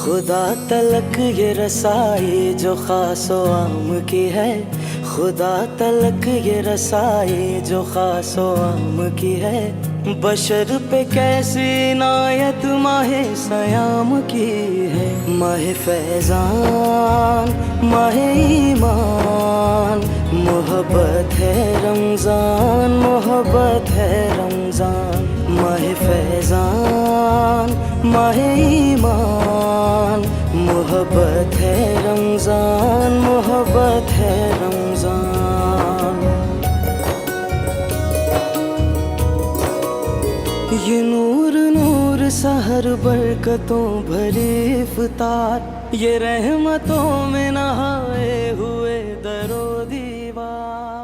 खुदा तलक ये रसाई जो खासो आम की है, खुदा तलक ये रसाई जो खासो आम की है। बशर पे कैसी नायत माहे सयाम की है। माहे फैजान माहे ईमान, मोहब्बत है रमजान, मोहब्बत है रमजान। माहे फैजान माहे ईमान, मोहब्बत है रमजान, मोहब्बत है रमजान। ये नूर नूर सहर बरकतों भरी इफ्तार, ये रहमतों में नहाए हुए दरो दीवार।